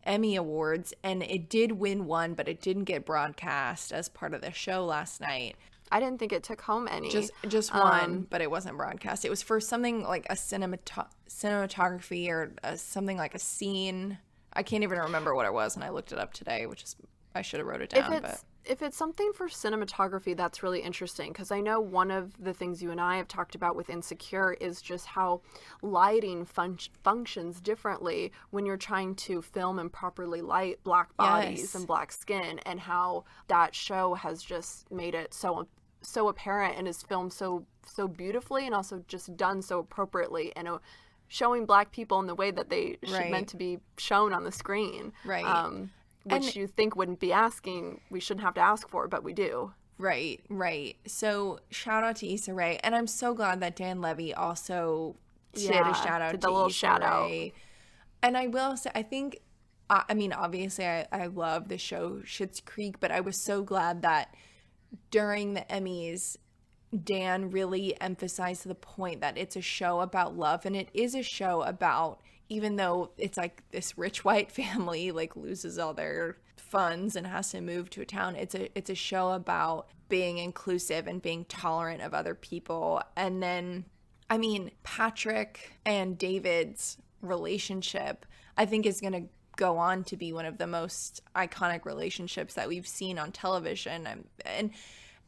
Emmy Awards. And it did win one, but it didn't get broadcast as part of the show last night. I didn't think it took home any. Just one, but it wasn't broadcast. It was for something like a cinematography or something like a scene. I can't even remember what it was, and I looked it up today, which is I should have wrote it down. if it's something for cinematography, that's really interesting, because I know one of the things you and I have talked about with Insecure is just how lighting functions differently when you're trying to film and properly light black bodies Yes. and black skin, and how that show has just made it so apparent and is filmed so beautifully, and also just done so appropriately, and showing black people in the way that they should meant to be shown on the screen. Right. Which you think wouldn't be asking, we shouldn't have to ask for, but we do. Right. So shout out to Issa Rae, and I'm so glad that Dan Levy also did a shout out did to the little Issa shout out. Rae. And I will say, I think, I mean, obviously, I love the show Schitt's Creek, but I was so glad that during the Emmys, Dan really emphasized the point that it's a show about love, and it is a show about, even though it's like this rich white family like loses all their funds and has to move to a town, it's a show about being inclusive and being tolerant of other people. And then, I mean, Patrick and David's relationship, I think, is going to go on to be one of the most iconic relationships that we've seen on television.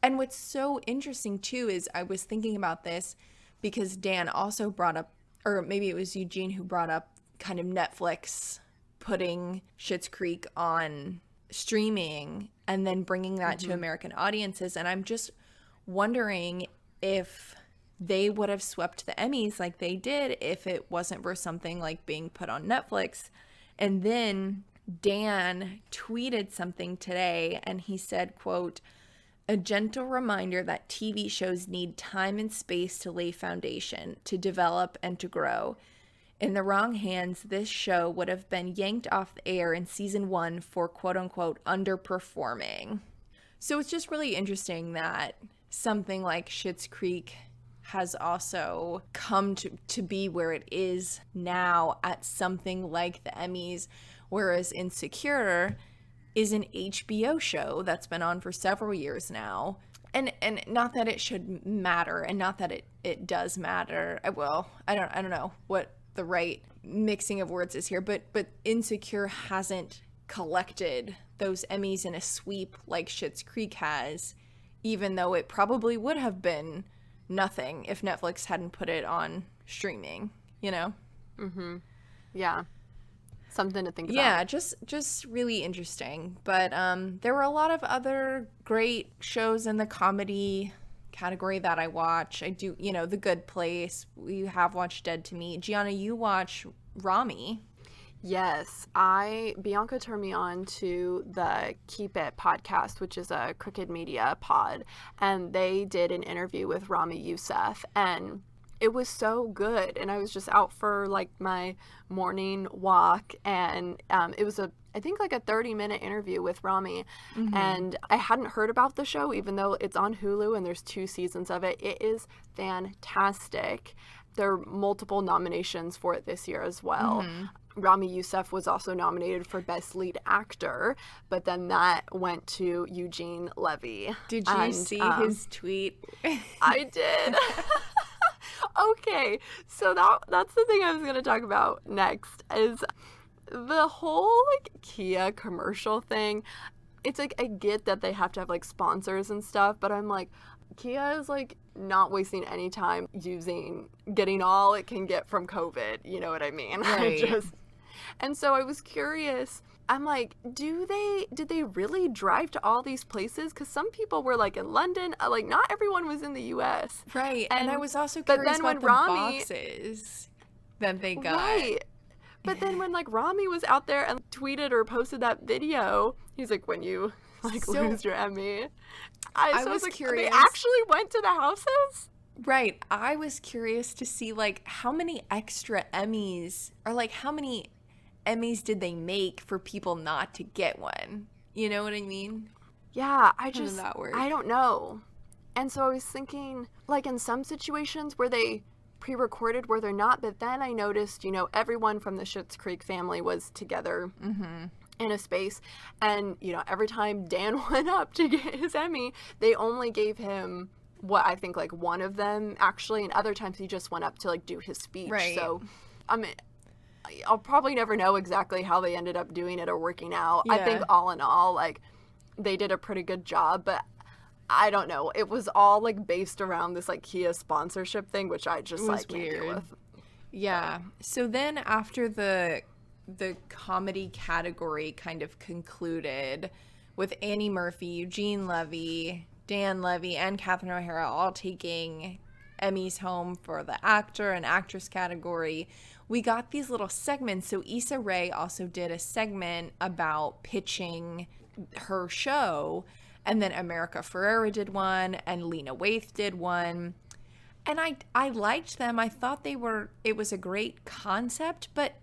And what's so interesting too is, I was thinking about this because Dan also brought up, or maybe it was Eugene who brought up, kind of Netflix putting Schitt's Creek on streaming and then bringing that to American audiences. And I'm just wondering if they would have swept the Emmys like they did if it wasn't for something like being put on Netflix. And then Dan tweeted something today, and he said, quote, "A gentle reminder that TV shows need time and space to lay foundation, to develop and to grow. In the wrong hands, this show would have been yanked off the air in season 1 for quote-unquote underperforming." So it's just really interesting that something like Schitt's Creek has also come to be where it is now at something like the Emmys, whereas Insecure is an HBO show that's been on for several years now. And not that it should matter, and not that it does matter. Well, I don't know what the right mixing of words is here, but Insecure hasn't collected those Emmys in a sweep like Schitt's Creek has, even though it probably would have been nothing if Netflix hadn't put it on streaming, you know? Yeah. Something to think about. Yeah, just really interesting. But there were a lot of other great shows in the comedy category that I watch. I do, The Good Place. We have watched Dead to Me. Gianna, you watch Rami. Yes, Bianca turned me on to the Keep It podcast, which is a Crooked Media pod, and they did an interview with Rami Youssef, and it was so good. And I was just out for like my morning walk, and it was I think like a 30-minute interview with Rami. And I hadn't heard about the show, even though it's on Hulu and there's 2 seasons of it. It is fantastic. There are multiple nominations for it this year as well. Rami Youssef was also nominated for Best Lead Actor, but then that went to Eugene Levy. Did you see his tweet? I did. Okay, so that's the thing I was going to talk about next, is the whole like Kia commercial thing. It's like, I get that they have to have like sponsors and stuff, but I'm like, Kia is like not wasting any time getting all it can get from COVID. You know what I mean? Right. And so I was curious. I'm like, did they really drive to all these places? Because some people were like in London. Like, not everyone was in the U.S. Right. And I was also curious about the boxes that they got. Right. But then when like Rami was out there and tweeted or posted that video, he's like, when you lose your Emmy. I was like, curious. They actually went to the houses? Right. I was curious to see like how many extra Emmys, or like how many Emmys did they make for people not to get one? You know what I mean? Yeah, How does that work? I don't know. And so I was thinking, like in some situations where they pre-recorded where they're not, but then I noticed, everyone from the Schitt's Creek family was together in a space, and every time Dan went up to get his Emmy, they only gave him what I think like one of them actually, and other times he just went up to like do his speech. Right. So I'll probably never know exactly how they ended up doing it or working out. Yeah. I think all in all, like, they did a pretty good job, but I don't know. It was all like based around this like Kia sponsorship thing, which I just like can't deal with. Yeah. So then after the comedy category kind of concluded with Annie Murphy, Eugene Levy, Dan Levy, and Catherine O'Hara all taking Emmys home for the actor and actress category, we got these little segments. So Issa Rae also did a segment about pitching her show, and then America Ferrera did one, and Lena Waithe did one. And I liked them. I thought it was a great concept, but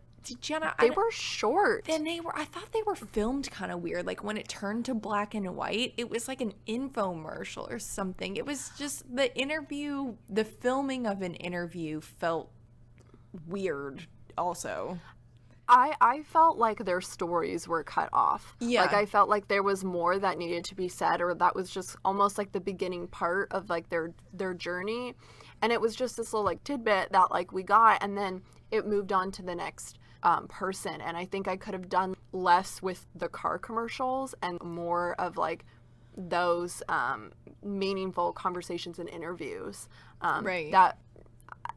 Jenna, they were short. And I thought they were filmed kind of weird. Like when it turned to black and white, it was like an infomercial or something. It was just the filming of an interview felt weird also. I felt like their stories were cut off. Yeah. Like I felt like there was more that needed to be said, or that was just almost like the beginning part of like their journey. And it was just this little like tidbit that like we got, and then it moved on to the next person. And I think I could have done less with the car commercials and more of like those meaningful conversations and interviews. Right. That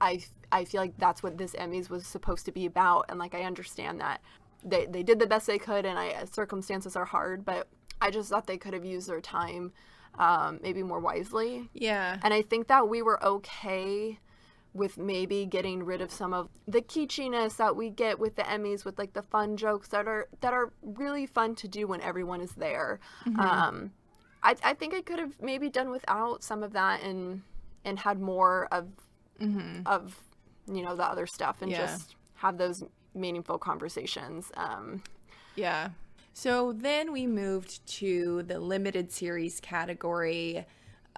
I feel like that's what this Emmys was supposed to be about. And like I understand that they did the best they could, and circumstances are hard, but I just thought they could have used their time maybe more wisely. Yeah. And I think that we were okay with maybe getting rid of some of the kitschiness that we get with the Emmys, with like the fun jokes that are really fun to do when everyone is there. Mm-hmm. I think I could have maybe done without some of that and had more of you know, the other stuff, and just have those meaningful conversations. Yeah. So then we moved to the limited series category.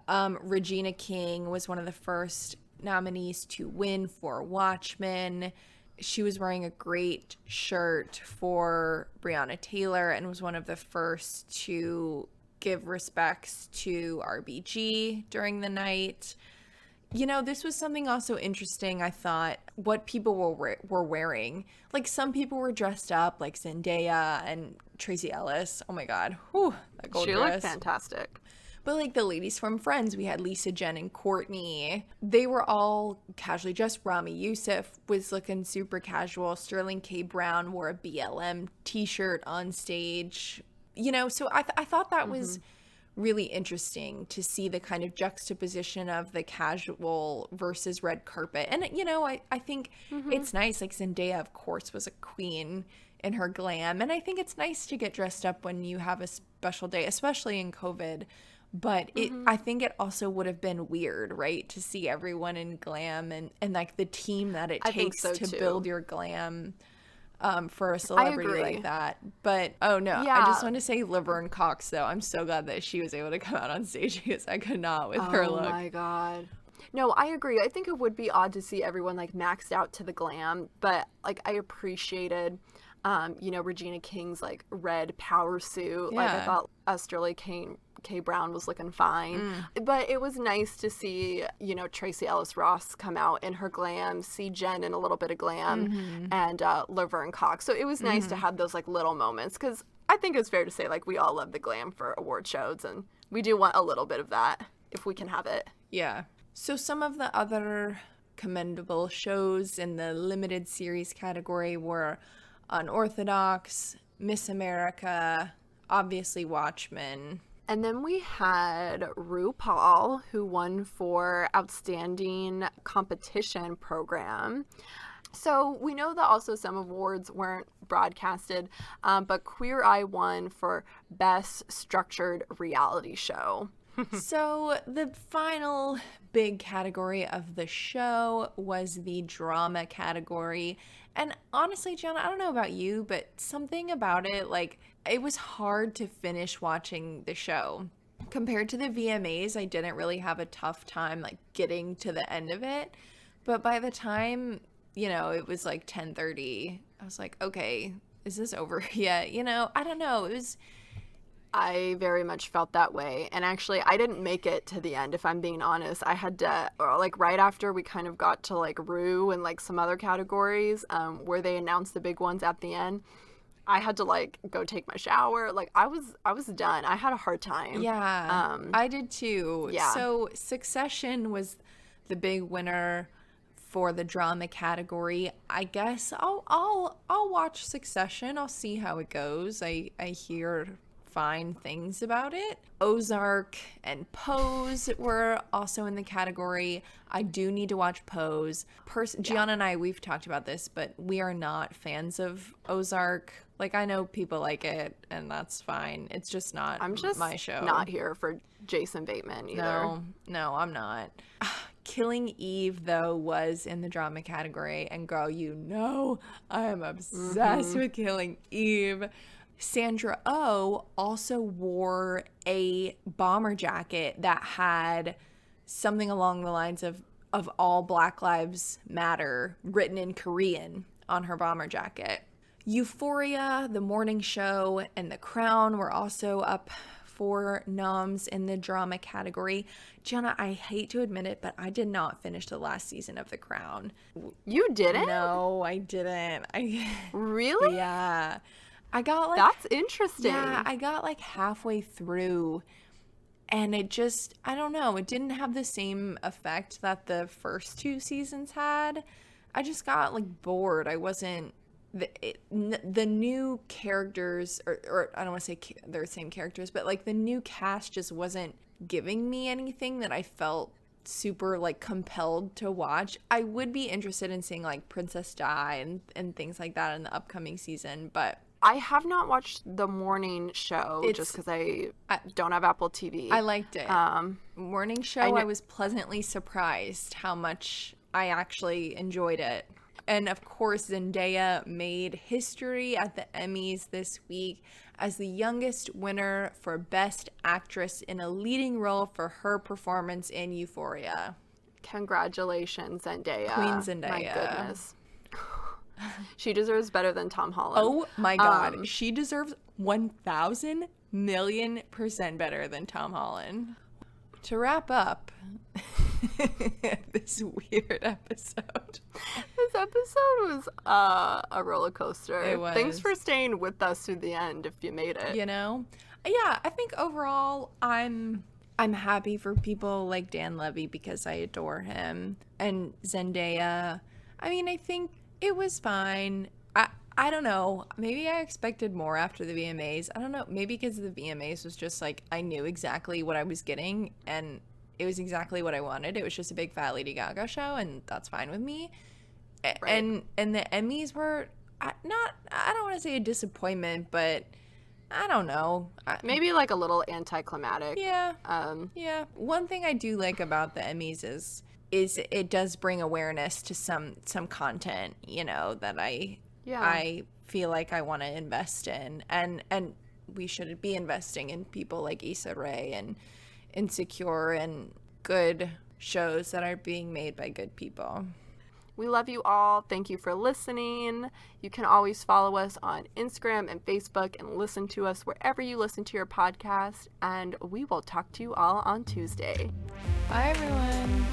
Regina King was one of the first nominees to win for Watchmen. She was wearing a great shirt for Breonna Taylor and was one of the first to give respects to RBG during the night. You know, this was something also interesting, I thought, what people were wearing. Like, some people were dressed up, like Zendaya and Tracee Ellis. Oh, my God. Whew, that gold dress. She looked fantastic. But, like, the ladies from Friends, we had Lisa, Jen, and Courtney. They were all casually dressed. Rami Youssef was looking super casual. Sterling K. Brown wore a BLM t-shirt on stage. You know, so I thought that was really interesting to see the kind of juxtaposition of the casual versus red carpet. And, you know, I think it's nice. Like, Zendaya, of course, was a queen in her glam. And I think it's nice to get dressed up when you have a special day, especially in COVID. But I think it also would have been weird, right, to see everyone in glam and like the team that it takes to build your glam for a celebrity like that. But I just want to say Laverne Cox, though. I'm so glad that she was able to come out on stage, because I could not with her look. Oh my God. No, I agree. I think it would be odd to see everyone like maxed out to the glam, but like I appreciated you know, Regina King's like red power suit. Like I thought Sterling K. Brown was looking fine. But it was nice to see, you know, Tracee Ellis Ross come out in her glam, see Jen in a little bit of glam, and Laverne Cox. So it was nice to have those like little moments, because I think it's fair to say like we all love the glam for award shows, and we do want a little bit of that if we can have it. Yeah. So some of the other commendable shows in the limited series category were Unorthodox, Miss America, obviously Watchmen. And then we had RuPaul, who won for Outstanding Competition Program. So we know that also some awards weren't broadcasted, but Queer Eye won for Best Structured Reality Show. So the final big category of the show was the drama category. And honestly, Gianna, I don't know about you, but something about it, like, it was hard to finish watching the show. Compared to the VMAs, I didn't really have a tough time, like, getting to the end of it. But by the time, you know, it was like 10:30, I was like, okay, is this over yet? You know, I don't know. I very much felt that way. And actually, I didn't make it to the end, if I'm being honest. I had to, like, right after we kind of got to, like, Rue and, like, some other categories where they announced the big ones at the end, I had to like go take my shower. Like I was done. I had a hard time. Yeah, I did too. Yeah. So Succession was the big winner for the drama category. I guess I'll watch Succession. I'll see how it goes. I hear fine things about it. Ozark and Pose were also in the category. I do need to watch Pose. Gianna and I, we've talked about this, but we are not fans of Ozark. Like, I know people like it, and that's fine. It's just not I'm just my show. not here for Jason Bateman either. No, I'm not. Killing Eve, though, was in the drama category, and girl, you know I am obsessed with Killing Eve. Sandra Oh also wore a bomber jacket that had something along the lines of all Black Lives Matter written in Korean on her bomber jacket. Euphoria, The Morning Show, and The Crown were also up for noms in the drama category. Jenna, I hate to admit it, but I did not finish the last season of The Crown. You didn't? No, I didn't. Really? Yeah. I got like... That's interesting. Yeah, I got like halfway through, and it just, I don't know, it didn't have the same effect that the first two seasons had. I just got like bored. I wasn't... The new characters, or I don't want to say they're the same characters, but like the new cast just wasn't giving me anything that I felt super like compelled to watch. I would be interested in seeing like Princess Di and things like that in the upcoming season, but I have not watched The Morning Show just because I don't have Apple TV. I liked it. Morning Show, I was pleasantly surprised how much I actually enjoyed it. And of course, Zendaya made history at the Emmys this week as the youngest winner for Best Actress in a leading role for her performance in Euphoria. Congratulations, Zendaya. Queen Zendaya. My goodness. She deserves better than Tom Holland. Oh my God. She deserves 1,000,000,000% better than Tom Holland. To wrap up this weird episode. This episode was a roller coaster. It was. Thanks for staying with us through the end if you made it. You know? Yeah, I think overall I'm happy for people like Dan Levy because I adore him. And Zendaya, I mean, I think it was fine. I don't know. Maybe I expected more after the VMAs. I don't know. Maybe because the VMAs was just like I knew exactly what I was getting and it was exactly what I wanted. It was just a big fat Lady Gaga show and that's fine with me. Right. And the Emmys were I don't want to say a disappointment, but I don't know. Maybe like a little anticlimactic. Yeah. Yeah. One thing I do like about the Emmys is it does bring awareness to some content, you know, that I feel like I want to invest in, and we should be investing in people like Issa Rae and Insecure and good shows that are being made by good people. We love you all. Thank you for listening. You can always follow us on Instagram and Facebook and listen to us wherever you listen to your podcast. And we will talk to you all on Tuesday. Bye, everyone.